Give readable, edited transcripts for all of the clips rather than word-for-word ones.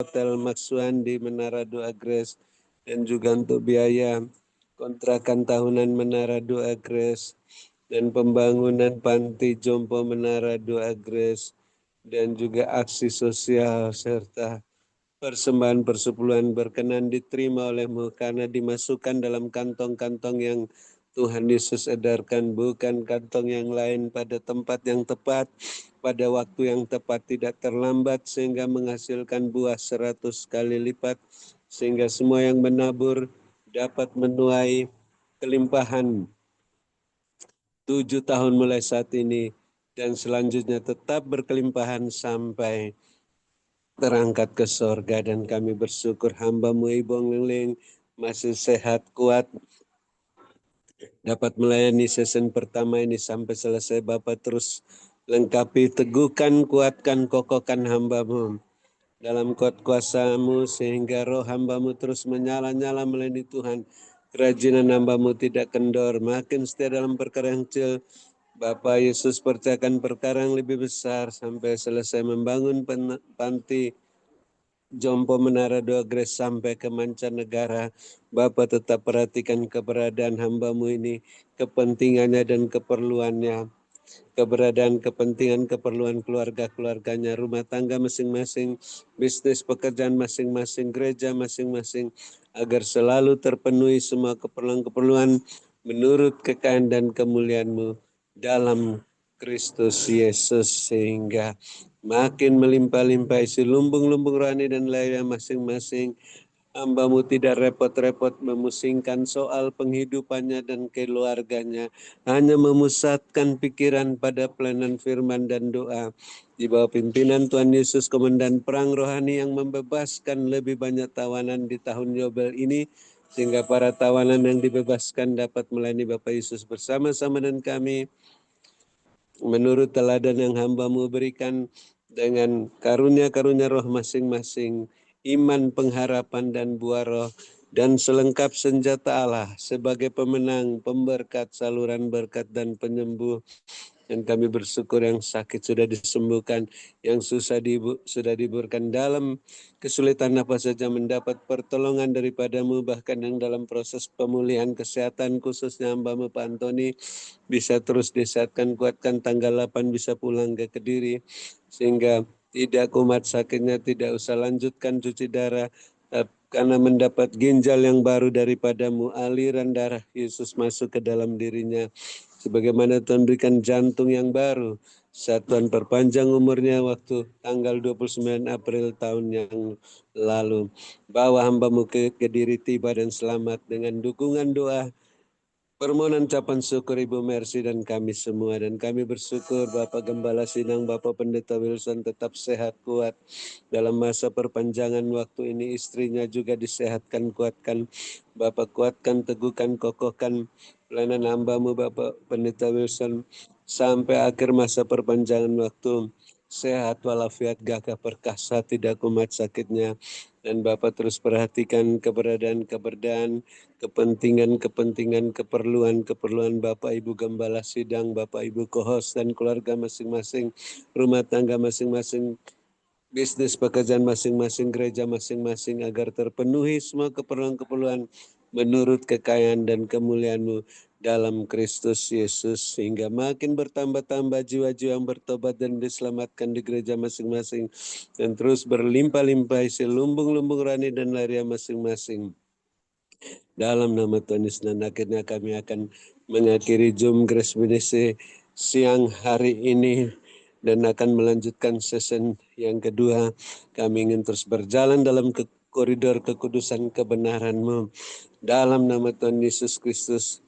Hotel Maksuan di Menara Doa Grace, dan juga untuk biaya kontrakan tahunan Menara Doa Grace, dan pembangunan panti jompo Menara Doa Grace, dan juga aksi sosial serta persembahan persepuluhan berkenan diterima oleh-Mu karena dimasukkan dalam kantong-kantong yang Tuhan Yesus edarkan, bukan kantong yang lain, pada tempat yang tepat, pada waktu yang tepat, tidak terlambat, sehingga menghasilkan buah 100 kali lipat, sehingga semua yang menabur dapat menuai kelimpahan 7 tahun mulai saat ini, dan selanjutnya tetap berkelimpahan sampai terangkat ke sorga. Dan kami bersyukur hamba-Mu Ibu Liling masih sehat, kuat, dapat melayani season pertama ini sampai selesai. Bapak terus lengkapi, teguhkan, kuatkan, kokohkan hamba-Mu dalam kuat kuasa-Mu, sehingga roh hamba-Mu terus menyala-nyala melayani Tuhan. Kerajinan hamba-Mu tidak kendor, makin setia dalam perkara yang kecil. Bapak Yesus percayakan perkara yang lebih besar sampai selesai membangun panti jompo Menara Doa Grace sampai ke mancanegara. Bapak tetap perhatikan keberadaan hamba-Mu ini, kepentingannya dan keperluannya, keberadaan, kepentingan, keperluan keluarga-keluarganya, rumah tangga masing-masing, bisnis pekerjaan masing-masing, gereja masing-masing, agar selalu terpenuhi semua keperluan-keperluan menurut kekayaan dan kemuliaan-Mu dalam Kristus Yesus, sehingga makin melimpah-limpah isi lumbung-lumbung rohani dan lahirnya masing-masing. Hamba-Mu tidak repot-repot memusingkan soal penghidupannya dan keluarganya, hanya memusatkan pikiran pada pelayanan firman dan doa. Di bawah pimpinan Tuhan Yesus, Komandan Perang Rohani yang membebaskan lebih banyak tawanan di tahun Yobel ini, sehingga para tawanan yang dibebaskan dapat melayani Bapak Yesus bersama-sama dan kami, menurut teladan yang hamba-Mu berikan, dengan karunia-karunia roh masing-masing, iman, pengharapan, dan buah roh, dan selengkap senjata Allah sebagai pemenang, pemberkat, saluran berkat, dan penyembuh. Dan kami bersyukur yang sakit sudah disembuhkan, yang susah sudah diburkan, dalam kesulitan apa saja mendapat pertolongan daripada-Mu, bahkan yang dalam proses pemulihan kesehatan khususnya hamba-Mu Pak Antoni bisa terus disehatkan, kuatkan, tanggal 8 bisa pulang ke Kediri, sehingga tidak kumat sakitnya, tidak usah lanjutkan cuci darah, karena mendapat ginjal yang baru daripada-Mu, aliran darah Yesus masuk ke dalam dirinya. Sebagaimana Tuhan berikan jantung yang baru saat Tuhan perpanjang umurnya waktu tanggal 29 April tahun yang lalu. Bawa hamba-Mu ke Kediri tiba dan selamat dengan dukungan doa, permohonan ucapan syukur Ibu Mercy dan kami semua. Dan kami bersyukur Bapak Gembala Sidang, Bapak Pendeta Wilson tetap sehat, kuat dalam masa perpanjangan waktu ini. Istrinya juga disehatkan, kuatkan. Bapak kuatkan, teguhkan, kokohkan pelayanan hamba-Mu Bapak Pendeta Wilson sampai akhir masa perpanjangan waktu. Sehat walafiat, gagah perkasa, tidak kumat sakitnya. Dan Bapak terus perhatikan keberadaan, kepentingan, keperluan Bapak Ibu Gembala Sidang, Bapak Ibu Kohos dan keluarga masing-masing, rumah tangga masing-masing, bisnis pekerjaan masing-masing, gereja masing-masing, agar terpenuhi semua keperluan-keperluan menurut kekayaan dan kemuliaan-Mu dalam Kristus Yesus, sehingga makin bertambah-tambah jiwa-jiwa yang bertobat dan diselamatkan di gereja masing-masing, dan terus berlimpah-limpah isi lumbung-lumbung rohani dan lahiriah masing-masing. Dalam nama Tuhan Yesus, dan akhirnya kami akan mengakhiri Zoom Grace Ministry siang hari ini dan akan melanjutkan season yang kedua. Kami ingin terus berjalan dalam koridor kekudusan kebenaran-Mu. Dalam nama Tuhan Yesus Kristus,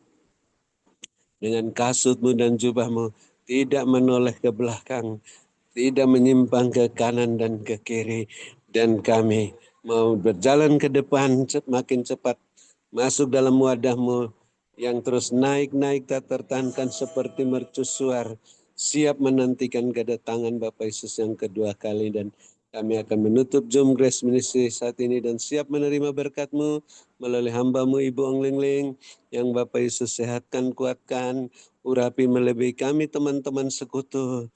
dengan kasut-Mu dan jubah-Mu, tidak menoleh ke belakang, tidak menyimpang ke kanan dan ke kiri. Dan kami mau berjalan ke depan makin cepat, masuk dalam wadah-Mu yang terus naik-naik tak tertahankan seperti mercusuar, siap menantikan kedatangan Bapak Yesus yang kedua kali. Dan kami akan menutup Zoom Grace Ministry saat ini dan siap menerima berkat-Mu melalui hamba-Mu Ibu Ong Ling Ling, yang Bapak Yesus sehatkan, kuatkan, urapi melebihi kami teman-teman sekutu,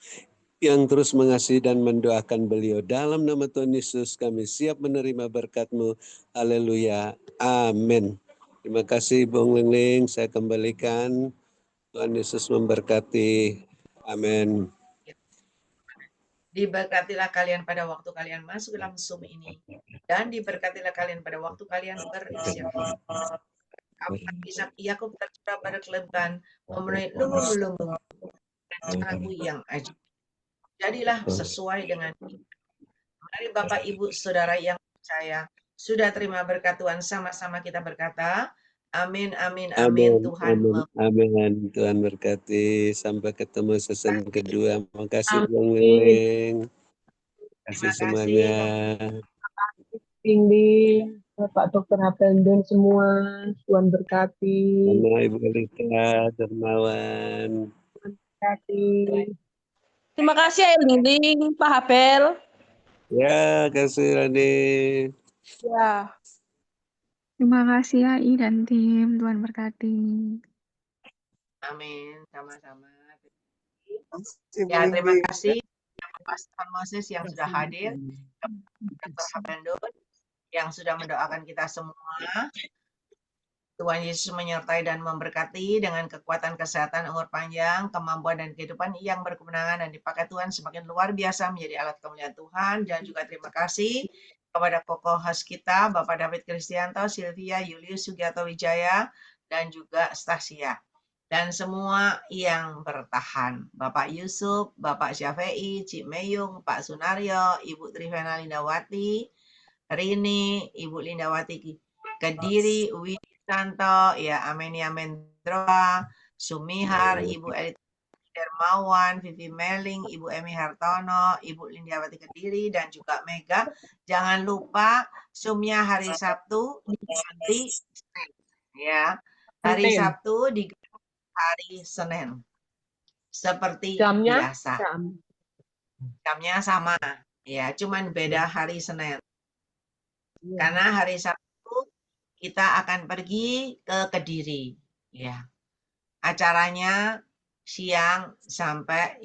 yang terus mengasihi dan mendoakan beliau. Dalam nama Tuhan Yesus kami siap menerima berkat-Mu. Haleluya. Amin. Terima kasih Bung Lingling, saya kembalikan. Tuhan Yesus memberkati. Amin. Diberkatilah kalian pada waktu kalian masuk dalam Zoom ini. Dan diberkatilah kalian pada waktu kalian beristirahat. Apa Ishak Yakub tercurah pada kelebihan, memenuhi lumbung-lumbung rencanaku yang ajaib. Jadilah sesuai dengan mari Bapak Ibu Saudara yang percaya. Sudah terima berkat Tuhan, sama-sama kita berkata, amin, amin, amin. Amin, Tuhan amin, amin. Tuhan berkati. Sampai ketemu season kedua. Makasih Bung Lingling. Terima kasih semuanya. Bimbing, Bapak Dr. Habendon semua, Tuhan berkati. Sama Ibu Lika, Dermawan. Berkati. Terima kasih ya Lingling, Pak Habel. Ya, kasih Rani. Ya. Terima kasih ya I dan tim, Tuhan berkati. Amin, sama-sama. Ya, terima kasih Pastor Moses yang sudah hadir, Dr. Habendon yang sudah mendoakan kita semua. Tuhan Yesus menyertai dan memberkati dengan kekuatan kesehatan, umur panjang, kemampuan dan kehidupan yang berkemenangan dan dipakai Tuhan semakin luar biasa menjadi alat kemuliaan Tuhan. Dan juga terima kasih kepada co-host kita, Bapak David Kristianto, Sylvia, Julius Sugiarto Wijaya, dan juga Stasia. Dan semua yang bertahan, Bapak Yusuf, Bapak Syafei, Cik Meyung, Pak Sunario, Ibu Trivena Lindawati, Rini, Ibu Lindawati Kediri, Santo, ya Amenia Mendroa, Sumihar, Ibu Elita Dermawan, Vivi Meling, Ibu Emi Hartono, Ibu Lindiawati Kediri, dan juga Mega. Jangan lupa Zoom-nya hari Sabtu diganti Senin. Ya, hari Sabtu diganti hari Senin. Seperti biasa. Jamnya sama. Ya, cuman beda hari Senin. Karena hari Sabtu kita akan pergi ke Kediri, ya. Acaranya siang sampai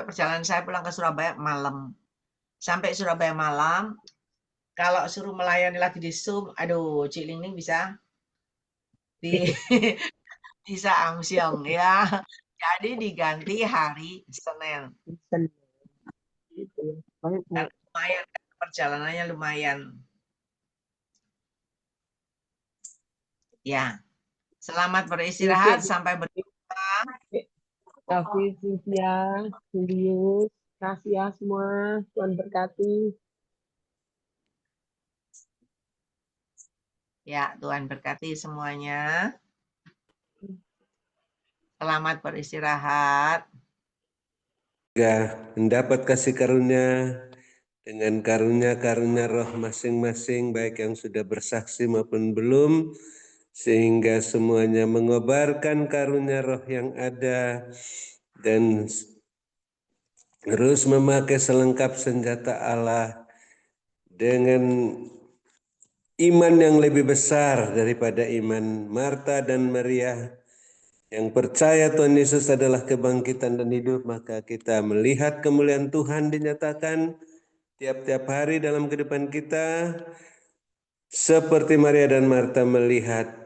perjalanan saya pulang ke Surabaya malam. Sampai Surabaya malam, kalau suruh melayani lagi di Zoom, aduh, Cik Ling bisa bisa amsyong ya. Jadi diganti hari Senin. Dan lumayan, perjalanannya lumayan. Ya, selamat beristirahat, sampai berjumpa. David, Sylvia, Julius, kasih ya semua, Tuhan berkati. Ya, Tuhan berkati semuanya. Selamat beristirahat. Mendapat kasih karunia dengan karunia-karunia roh masing-masing, baik yang sudah bersaksi maupun belum, sehingga semuanya mengobarkan karunia roh yang ada dan terus memakai selengkap senjata Allah dengan iman yang lebih besar daripada iman Marta dan Maria yang percaya Tuhan Yesus adalah kebangkitan dan hidup. Maka kita melihat kemuliaan Tuhan dinyatakan tiap-tiap hari dalam kehidupan kita, seperti Maria dan Marta melihat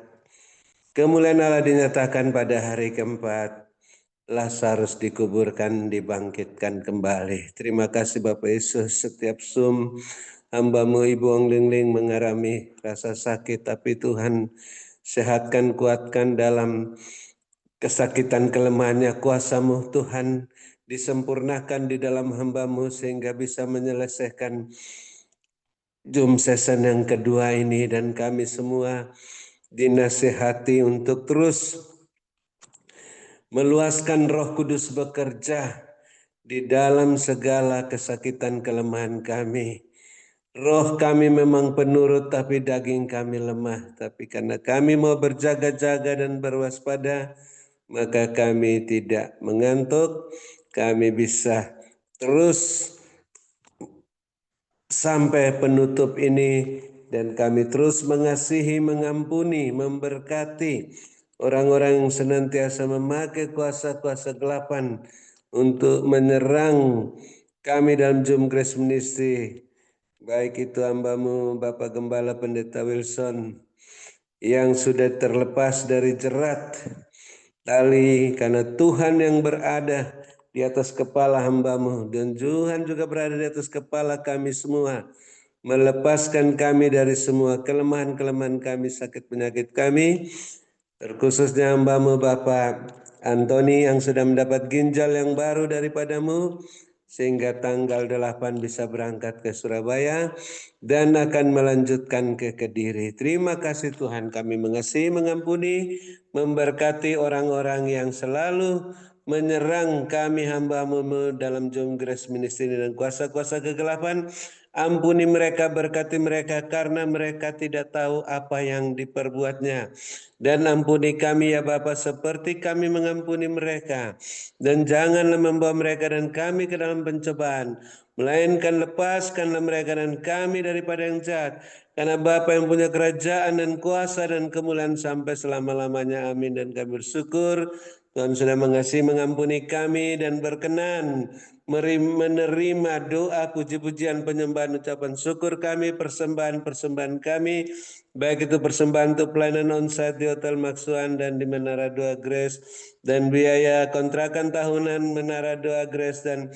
kemuliaan Allah dinyatakan pada hari keempat. Lazarus dikuburkan, dibangkitkan kembali. Terima kasih Bapak Yesus. Setiap Zoom hamba-Mu Ibu Ong Lingling mengalami rasa sakit, tapi Tuhan sehatkan, kuatkan dalam kesakitan kelemahannya. Kuasa-Mu Tuhan disempurnakan di dalam hamba-Mu sehingga bisa menyelesaikan Zoom session yang kedua ini, dan kami semua dinasihati untuk terus meluaskan Roh Kudus bekerja di dalam segala kesakitan kelemahan kami. Roh kami memang penurut, tapi daging kami lemah. Tapi karena kami mau berjaga-jaga dan berwaspada, maka kami tidak mengantuk. Kami bisa terus sampai penutup ini, dan kami terus mengasihi, mengampuni, memberkati orang-orang yang senantiasa memakai kuasa-kuasa kegelapan, untuk menyerang kami dalam Zoom Grace Ministry. Baik itu hamba-Mu Bapak Gembala Pendeta Wilson yang sudah terlepas dari jerat tali karena Tuhan yang berada di atas kepala hamba-Mu dan Tuhan juga berada di atas kepala kami semua, melepaskan kami dari semua kelemahan-kelemahan kami, sakit penyakit kami, terkhususnya hamba-Mu Bapak Antoni yang sudah mendapat ginjal yang baru daripada-Mu sehingga tanggal 8 bisa berangkat ke Surabaya dan akan melanjutkan ke Kediri. Terima kasih Tuhan, kami mengasihi, mengampuni, memberkati orang-orang yang selalu menyerang kami hamba-Mu dalam Zoom Grace Ministry dan kuasa-kuasa kegelapan. Ampuni mereka, berkati mereka karena mereka tidak tahu apa yang diperbuatnya. Dan ampuni kami ya Bapa seperti kami mengampuni mereka. Dan janganlah membawa mereka dan kami ke dalam pencobaan, melainkan lepaskanlah mereka dan kami daripada yang jahat. Karena Bapa yang punya kerajaan dan kuasa dan kemuliaan sampai selama-lamanya. Amin. Dan kami bersyukur Tuhan sudah mengasihi, mengampuni kami dan berkenan menerima doa, puji-pujian, penyembahan, ucapan syukur kami, persembahan-persembahan kami, baik itu persembahan untuk pelayanan onsite di Hotel Maksuhan dan di Menara Doa Grace, dan biaya kontrakan tahunan Menara Doa Grace, dan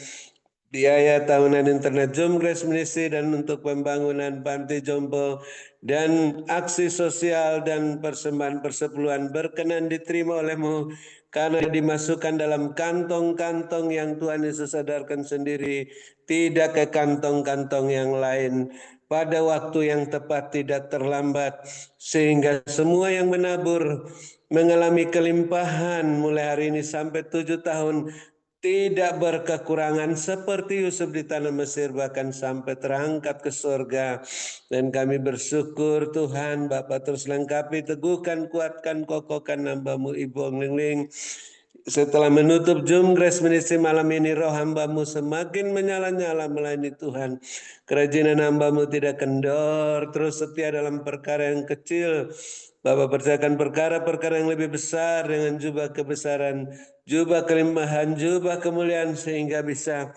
biaya tahunan internet Zoom Grace Ministry, dan untuk pembangunan panti jompo dan aksi sosial dan persembahan persepuluhan berkenan diterima oleh-Mu karena dimasukkan dalam kantong-kantong yang Tuhan Yesus sadarkan sendiri, tidak ke kantong-kantong yang lain, pada waktu yang tepat, tidak terlambat, sehingga semua yang menabur mengalami kelimpahan mulai hari ini sampai 7 tahun, tidak berkekurangan seperti Yusuf di tanah Mesir, bahkan sampai terangkat ke surga. Dan kami bersyukur Tuhan, Bapa terus lengkapi, teguhkan, kuatkan, kokohkan hamba-Mu Ibu Ong Ling Ling. Setelah menutup Zoom Grace Ministry malam ini, roh hamba-Mu semakin menyala-nyala melayani Tuhan. Kerajinan hamba-Mu tidak kendor, terus setia dalam perkara yang kecil. Bapak percayakan perkara-perkara yang lebih besar dengan jubah kebesaran, jubah kelimpahan, jubah kemuliaan, sehingga bisa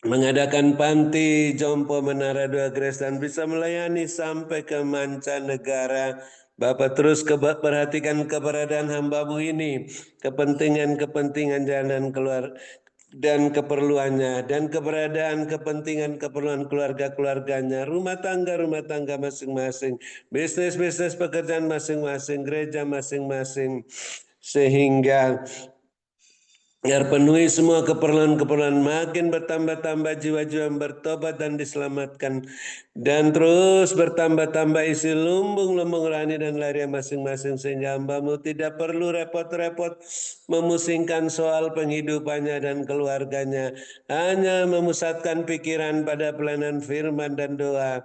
mengadakan panti jompo Menara Doa Grace dan bisa melayani sampai ke mancanegara. Bapak terus perhatikan keberadaan hamba-Mu ini, kepentingan jalan keluar dan keperluannya, dan keberadaan kepentingan keperluan keluarga-keluarganya, rumah tangga masing-masing, bisnis pekerjaan masing-masing, gereja masing-masing, sehingga biar penuhi semua keperluan-keperluan, makin bertambah-tambah jiwa-jiwa yang bertobat dan diselamatkan, dan terus bertambah-tambah isi lumbung-lumbung rohani dan lahiriah masing-masing, sehingga hamba-Mu tidak perlu repot-repot memusingkan soal penghidupannya dan keluarganya, hanya memusatkan pikiran pada pelayanan firman dan doa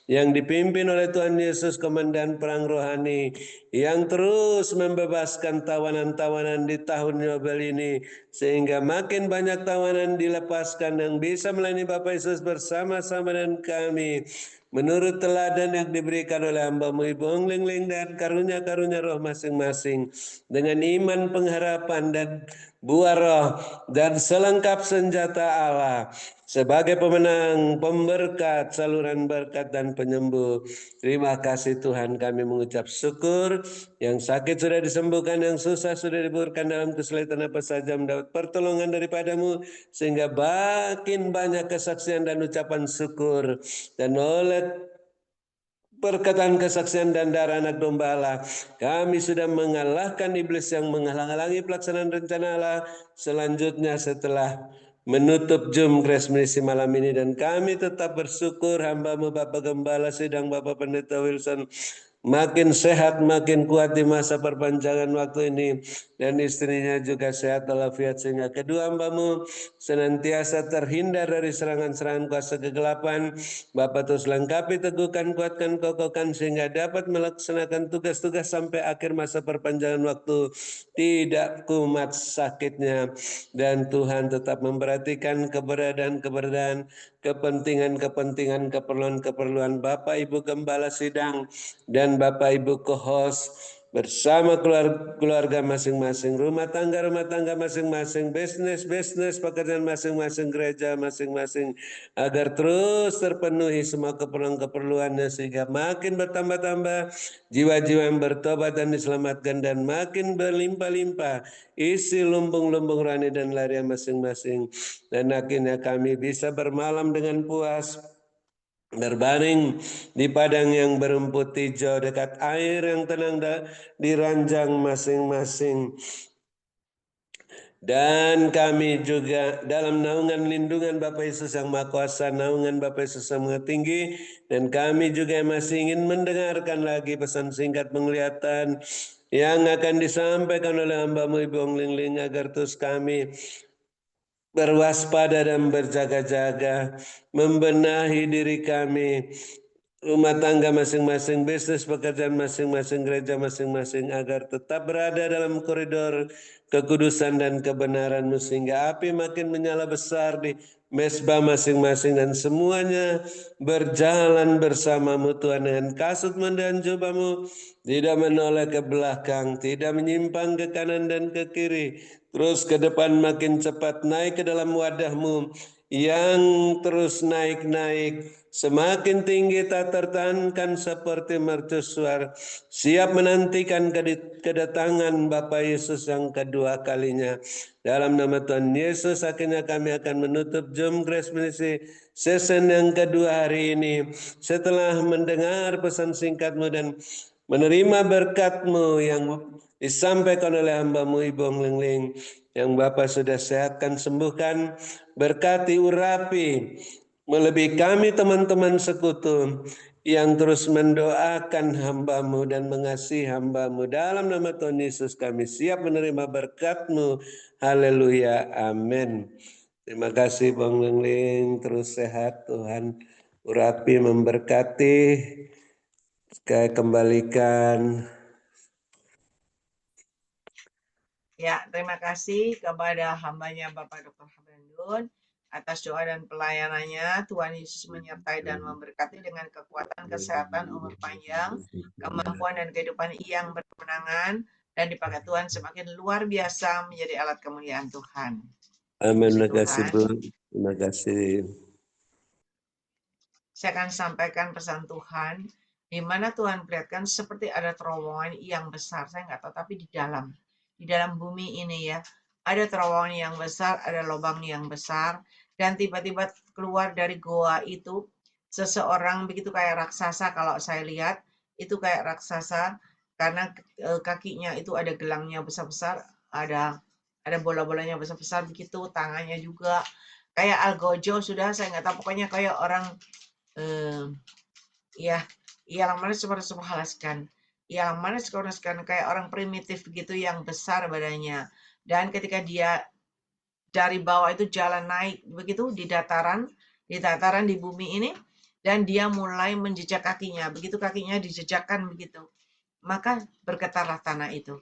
yang dipimpin oleh Tuhan Yesus, komandan perang rohani, yang terus membebaskan tawanan-tawanan di tahun Yobel ini, sehingga makin banyak tawanan dilepaskan yang bisa melayani Bapak Yesus bersama-sama dengan kami, menurut teladan yang diberikan oleh hamba-Mu Ibu Ong Ling Ling, dan karunia-karunia roh masing-masing, dengan iman, pengharapan, dan buah roh, dan selengkap senjata Allah, sebagai pemenang, pemberkat, saluran berkat, dan penyembuh. Terima kasih Tuhan, kami mengucap syukur. Yang sakit sudah disembuhkan, yang susah sudah diburkan, dalam kesulitan apa saja mendapat pertolongan daripada-Mu, sehingga makin banyak kesaksian dan ucapan syukur. Dan oleh perkataan kesaksian dan darah anak domba Allah, kami sudah mengalahkan iblis yang menghalang-halangi pelaksanaan rencana Allah selanjutnya setelah menutup Zoom Grace Ministry malam ini. Dan kami tetap bersyukur hamba-Mu Bapak Gembala Sidang Bapak Pendeta Wilson makin sehat, makin kuat di masa perpanjangan waktu ini, dan istrinya juga sehat walafiat, sehingga kedua hamba-Mu senantiasa terhindar dari serangan-serangan kuasa kegelapan. Bapak terus lengkapi, teguhkan, kuatkan, kokohkan, sehingga dapat melaksanakan tugas-tugas sampai akhir masa perpanjangan waktu, tidak kumat sakitnya. Dan Tuhan tetap memperhatikan keberadaan, kepentingan, keperluan Bapak Ibu Gembala Sidang dan Bapak Ibu co-host bersama keluarga masing-masing, rumah tangga masing-masing, bisnis pekerjaan masing-masing, gereja masing-masing, agar terus terpenuhi semua keperluan-keperluannya sehingga makin bertambah-tambah jiwa-jiwa yang bertobat dan diselamatkan dan makin berlimpah-limpah isi lumbung-lumbung rohani dan larian masing-masing, dan akhirnya kami bisa bermalam dengan puas, berbaring di padang yang berumput hijau dekat air yang tenang di ranjang masing-masing. Dan kami juga dalam naungan lindungan Bapa Yesus yang Maha Kuasa, naungan Bapa Yesus yang Maha Tinggi, dan kami juga masih ingin mendengarkan lagi pesan singkat penglihatan yang akan disampaikan oleh hamba-Mu Ibu Ong Ling Ling, agar terus kami berwaspada dan berjaga-jaga, membenahi diri kami, rumah tangga masing-masing, bisnis pekerjaan masing-masing, gereja masing-masing, agar tetap berada dalam koridor kekudusan dan kebenaran-Mu, sehingga api makin menyala besar di mesbah masing-masing dan semuanya berjalan bersama-Mu Tuhan, dengan kasut dan jubah-Mu, tidak menoleh ke belakang, tidak menyimpang ke kanan dan ke kiri, terus ke depan makin cepat naik ke dalam wadah-Mu yang terus naik-naik, semakin tinggi tak tertahankan seperti mercusuar, siap menantikan kedatangan Bapa Yesus yang kedua kalinya. Dalam nama Tuhan Yesus, akhirnya kami akan menutup Zoom Grace Ministry season yang kedua hari ini. Setelah mendengar pesan singkat-Mu dan menerima berkat-Mu yang disampaikan oleh hamba-Mu Ibu Ong Ling Ling, yang Bapak sudah sehatkan, sembuhkan, berkati, urapi, melebihi kami teman-teman sekutu yang terus mendoakan hamba-Mu dan mengasihi hamba-Mu. Dalam nama Tuhan Yesus kami siap menerima berkat-Mu. Haleluya, amin. Terima kasih Bang Ling Ling, terus sehat, Tuhan urapi, memberkati, saya kembalikan. Ya, terima kasih kepada hambanya Bapak Dr. Habrandun atas doa dan pelayanannya. Tuhan Yesus menyertai dan memberkati dengan kekuatan, kesehatan, umur panjang, kemampuan dan kehidupan yang berkemenangan, dan dipakai Tuhan semakin luar biasa menjadi alat kemuliaan Tuhan. Amin. Terima kasih Bu. Terima kasih. Saya akan sampaikan pesan Tuhan, di mana Tuhan perlihatkan seperti ada terowongan yang besar. Saya nggak tahu, tapi di dalam bumi ini ya, ada terowongan yang besar, ada lubang yang besar, dan tiba-tiba keluar dari goa itu seseorang begitu kayak raksasa. Kalau saya lihat itu kayak raksasa karena kakinya itu ada gelangnya besar-besar, ada bola-bolanya besar-besar begitu, tangannya juga kayak algojo. Sudah saya nggak tahu, pokoknya kayak orang yang mana subhanallah, yang mana sekarang kayak orang primitif begitu yang besar badannya. Dan ketika dia dari bawah itu jalan naik begitu di dataran di bumi ini, dan dia mulai menjejak kakinya. Begitu kakinya dijejakkan begitu, maka bergetarlah tanah itu.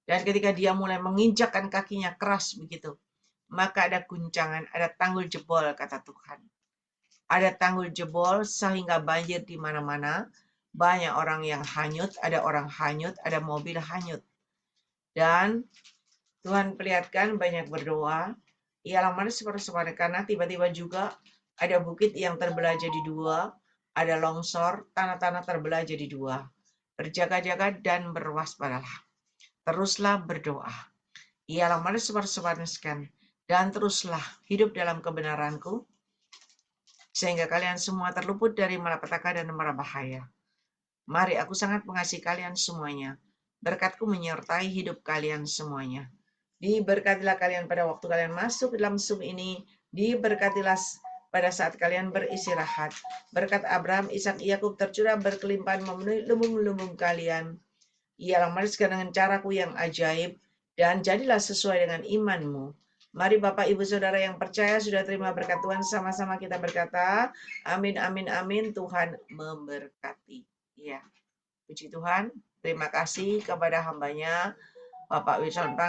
Dan ketika dia mulai menginjakkan kakinya keras begitu, maka ada guncangan, ada tanggul jebol, kata Tuhan. Ada tanggul jebol sehingga banjir di mana-mana. Banyak orang yang hanyut, ada orang hanyut, ada mobil hanyut. Dan Tuhan perlihatkan banyak berdoa. Ialah mana seperti karena tiba-tiba juga ada bukit yang terbelah jadi dua, ada longsor, tanah-tanah terbelah jadi dua. Berjaga-jaga dan berwaspadalah. Teruslah berdoa. Ialah mana seperti dan teruslah hidup dalam kebenaranku, sehingga kalian semua terluput dari malapetaka dan mara bahaya. Mari, aku sangat mengasihi kalian semuanya. Berkat-Ku menyertai hidup kalian semuanya. Diberkatilah kalian pada waktu kalian masuk dalam Zoom ini. Diberkatilah pada saat kalian beristirahat. Berkat Abraham, Ishak, Yakub tercurah berkelimpahan memenuhi lumbung-lumbung kalian. Ialah maniskan dengan caraku yang ajaib, dan jadilah sesuai dengan imanmu. Mari Bapak Ibu Saudara yang percaya sudah terima berkat Tuhan, sama-sama kita berkata, amin, amin, amin, Tuhan memberkati. Ya, puji Tuhan. Terima kasih kepada hambanya Bapak Wilson